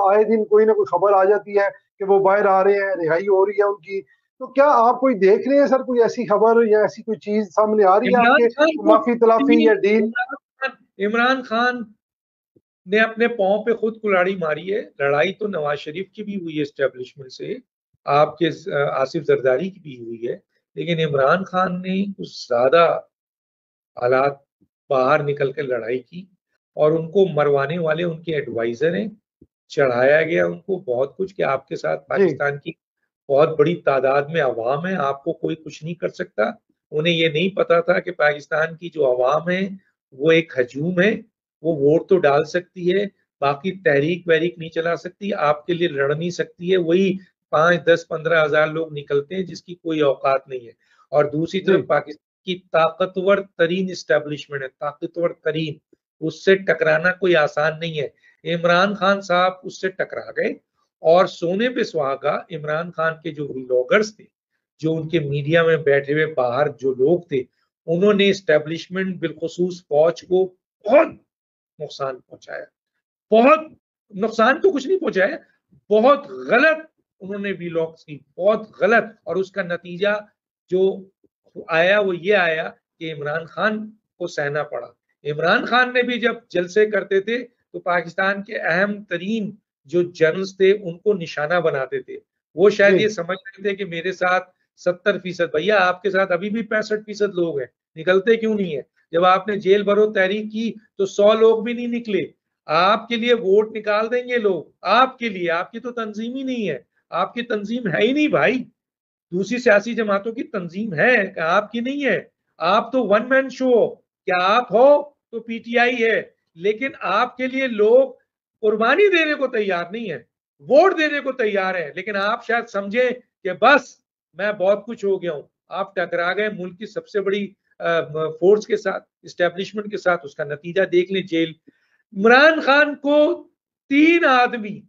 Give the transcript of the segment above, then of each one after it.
आए दिन कोई ना कोई खबर आ जाती है कि वो बाहर आ रहे हैं, रिहाई हो रही है उनकी। तो क्या आप कोई देख रहे हैं सर, कोई ऐसी खबर या ऐसी कोई चीज सामने आ रही है इमरान आपके, खान को माफी तलाफी या डील? इमरान खान ने अपने पांव पे खुद कुल्हाड़ी मारी है। लड़ाई तो नवाज शरीफ की भी हुई है एस्टेब्लिशमेंट से, आपके आसिफ जरदारी की भी हुई है, लेकिन इमरान खान ने कुछ ज्यादा हालात बाहर निकल कर लड़ाई की, और उनको मरवाने वाले उनके एडवाइजर हैं। चढ़ाया गया उनको बहुत कुछ कि आपके साथ जी पाकिस्तान की बहुत बड़ी तादाद में अवाम है, आपको कोई कुछ नहीं कर सकता। उन्हें ये नहीं पता था कि पाकिस्तान की जो अवाम है वो एक हजूम है, वो वोट तो डाल सकती है, बाकी तहरीक वहरीक नहीं चला सकती, आपके लिए लड़ नहीं सकती है। वही 5, 10, 15 हजार लोग निकलते हैं जिसकी कोई औकात नहीं है। और दूसरी जी तरफ पाकिस्तान की ताकतवर तरीन इस्टेब्लिशमेंट है, ताकतवर तरीन, उससे टकराना कोई आसान नहीं है। इमरान खान साहब उससे टकरा गए, और सोने पे सुहागा इमरान खान के जो व्लॉगर्स थे, जो उनके मीडिया में बैठे हुए बाहर जो लोग थे, उन्होंने इस्टेब्लिशमेंट बिलखुसूस फौज को बहुत नुकसान पहुंचाया। बहुत नुकसान तो कुछ नहीं पहुंचाया, बहुत गलत उन्होंने व्लॉग्स की, बहुत गलत, और उसका नतीजा जो आया वो ये आया कि इमरान खान को सहना पड़ा। इमरान खान ने भी जब जलसे करते थे तो पाकिस्तान के अहम तरीन जो जर्नल्स थे उनको निशाना बनाते थे। वो शायद ये जी समझ रहे थे कि मेरे साथ 70%, भैया आपके साथ अभी भी 65% लोग हैं, निकलते क्यों नहीं है? जब आपने जेल भरो तहरीक की तो 100 लोग भी नहीं निकले। आपके लिए वोट निकाल देंगे लोग, आपके लिए, आपकी तो तंजीम ही नहीं है, आपकी तंजीम है ही नहीं भाई। दूसरी सियासी जमातों की तंजीम है, आपकी नहीं है। आप तो वन मैन शो हो, क्या आप हो तो पीटीआई है, लेकिन आपके लिए लोग कुर्बानी देने को तैयार नहीं है, वोट देने को तैयार है, लेकिन आप शायद समझे कि बस मैं बहुत कुछ हो गया हूं। आप टकरा गए मुल्क की सबसे बड़ी फोर्स के साथ, इस्टेब्लिशमेंट के साथ, उसका नतीजा देख लें, जेल। इमरान खान को 3 आदमी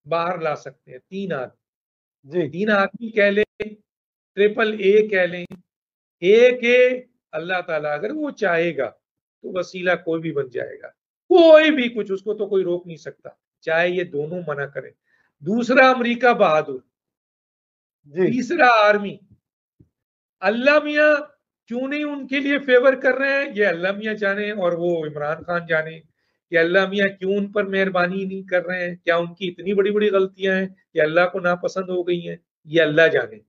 बाहर ला सकते हैं, 3 आदमी, जी 3 आदमी कह लें, ट्रिपल ए कह लें, ए के अल्लाह ताला अगर वो चाहेगा तो वसीला कोई भी बन जाएगा, कोई भी कुछ, उसको तो कोई रोक नहीं सकता, चाहे ये दोनों मना करें। दूसरा अमेरिका बहादुर, जी तीसरा आर्मी। अल्लाह मियाँ क्यों नहीं उनके लिए फेवर कर रहे हैं, ये अल्लाह मियाँ जाने और वो इमरान खान जाने कि अल्लाह मियाँ क्यों उन पर मेहरबानी नहीं कर रहे हैं। क्या उनकी इतनी बड़ी बड़ी गलतियां हैं कि अल्लाह को नापसंद हो गई हैं, ये अल्लाह जाने।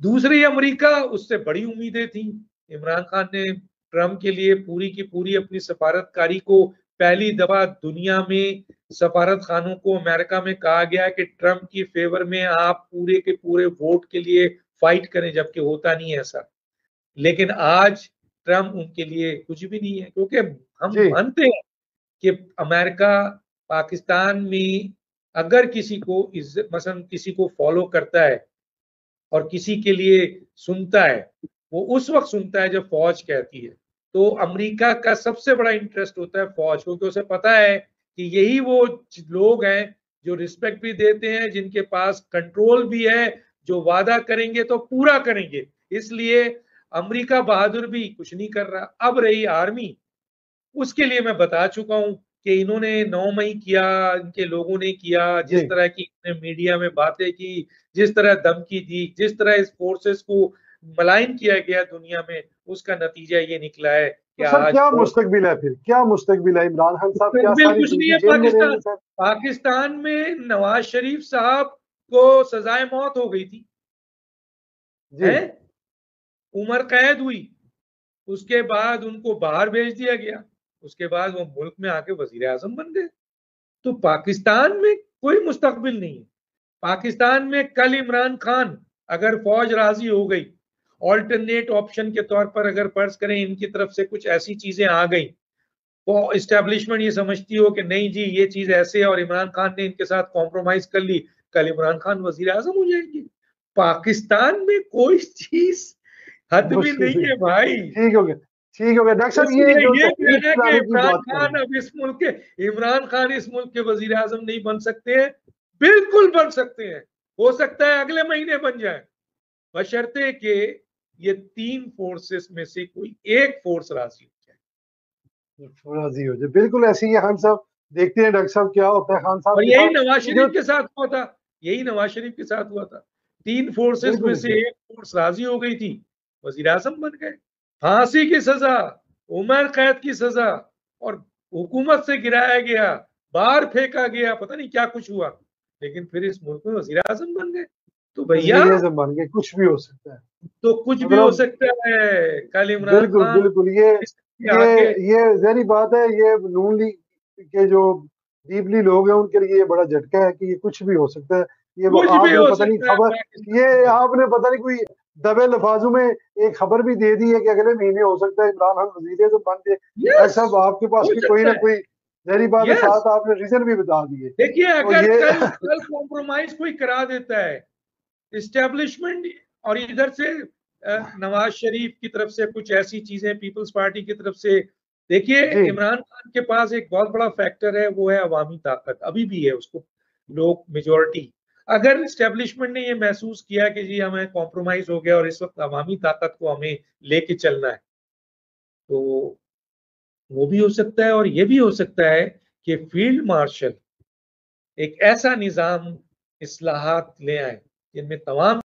दूसरी अमेरिका, उससे बड़ी उम्मीदें थी। इमरान खान ने ट्रंप के लिए पूरी की पूरी अपनी सफारतकारी को, पहली दफा दुनिया में सफारत खानों को अमेरिका में कहा गया कि ट्रंप की फेवर में आप पूरे के पूरे वोट के लिए फाइट करें, जबकि होता नहीं है ऐसा। लेकिन आज ट्रंप उनके लिए कुछ भी नहीं है, क्योंकि हम जी मानते हैं कि अमेरिका पाकिस्तान में अगर किसी को इज्जत, मसलन किसी को फॉलो करता है और किसी के लिए सुनता है, वो उस वक्त सुनता है जब फौज कहती है। तो अमेरिका का सबसे बड़ा इंटरेस्ट होता है फौज, क्योंकि उसे पता है कि यही वो लोग हैं जो रिस्पेक्ट भी देते हैं, जिनके पास कंट्रोल भी है, जो वादा करेंगे तो पूरा करेंगे। इसलिए अमेरिका बहादुर भी कुछ नहीं कर रहा। अब रही आर्मी, उसके लिए मैं बता चुका हूं कि इन्होंने 9 मई किया, इनके लोगों ने किया, जिस जी। तरह की मीडिया में बातें की, जिस तरह धमकी दी, जिस तरह इस फोर्सेस को मलाइन किया गया दुनिया में, उसका नतीजा ये निकला है कि तो सर आज क्या बहुत मुस्तकबिल है, फिर क्या मुस्तकबिल है? इमरान खान साहब क्या मुस्तकबिल सारी कुछ नहीं जिंदगी है। जेल में पाकिस्तान रहेंगे सर? पाकिस्तान में नवाज शरीफ साहब को सजाए मौत हो गई थी, जी है, उम्र कैद हुई, उसके बाद उनको बाहर भेज दिया गया, उसके बाद वो मुल्क में आके वजीर आजम बन गए। तो पाकिस्तान में कोई मुस्तकबिल नहीं है। पाकिस्तान में कल इमरान खान अगर फौज राजी हो गई, ऑल्टरनेट ऑप्शन के तौर पर अगर फर्ज करें इनकी तरफ से कुछ ऐसी चीजें आ गई, वो इस्टेब्लिशमेंट ये समझती हो कि नहीं जी ये चीज ऐसे है और इमरान खान ने इनके साथ कॉम्प्रोमाइज कर ली, कल इमरान खान वजीर आजम हो जाएंगे। पाकिस्तान में कोई चीज हद में मुश्किल नहीं है भाई। ठीक हो गया, ठीक हो गया डॉक्टर साहब। ये इसलिए जो ये तहरीक कहना कि चलाने की इमरान बात कर रहे खान हैं। अब इस मुल्क के, इमरान खान इस मुल्क के वजीर आजम नहीं बन सकते हैं, बिल्कुल बन सकते हैं। हो सकता है अगले महीने बन जाए, बशर्ते कि ये 3 फोर्सेस में से कोई एक फोर्स राजी हो जाए। राजी हो जाए, बिल्कुल ऐसे ही है हम सब। देखते हैं डॉक्टर साहब क्या होता है खान साहब और के यही साथ। नवाज जो शरीफ के साथ हुआ था, यही नवाज शरीफ के साथ हुआ था। 3 फोर्सेस में बिल्कुल से एक फोर्स राजी हो गई थी, वजीर आजम बन गए। फांसी की सजा, उम्र कैद की सजा, और हुकूमत से गिराया गया, बाहर फेंका गया, पता नहीं क्या कुछ हुआ, लेकिन फिर इस मुल्क में वजीर आजम बन गए। तो भैया वजीर आजम बन गए, कुछ भी हो सकता है। तो कुछ भी हो मतलब सकता है। कल इमरान बिल्कुल खान बिल्कुल, ये इसके ये आगे ये जहरी बात है। ये नून लीग के जो डीपली लोग हैं उनके लिए ये बड़ा झटका है कि ये कुछ भी हो सकता है। ये कुछ भी आपने हो पता नहीं सकता है खबर, ये पाकिस्तान में। आपने पता नहीं कोई दबे लफाजों में एक खबर भी दे दी है कि अगले महीने हो सकता है इमरान खान वजीर आजम बन जाए। डॉक्टर यस, साहब आपके पास हो भी कोई सकता ना है। कोई जहरी बात है, यस, साथ आपने रीजन भी बता दिए। देखिए तो अगर ये कल कल कॉम्प्रोमाइज कोई करा देता है इस्टेब्लिशमेंट, और इधर से नवाज शरीफ की तरफ से कुछ ऐसी चीजें पीपल्स पार्टी की तरफ से, देखिए जी इमरान खान के पास एक बहुत बड़ा फैक्टर है, वो है अवामी ताकत, अभी भी है उसको, लोग मेजोरिटी। अगर इस्टेब्लिशमेंट ने ये महसूस किया कि जी हमें कॉम्प्रोमाइज हो गया और इस वक्त अवामी ताकत को हमें लेके चलना है, तो वो भी हो सकता है। और ये भी हो सकता है कि फील्ड मार्शल एक ऐसा निजाम इस्लाहात ले आए जिनमें तमाम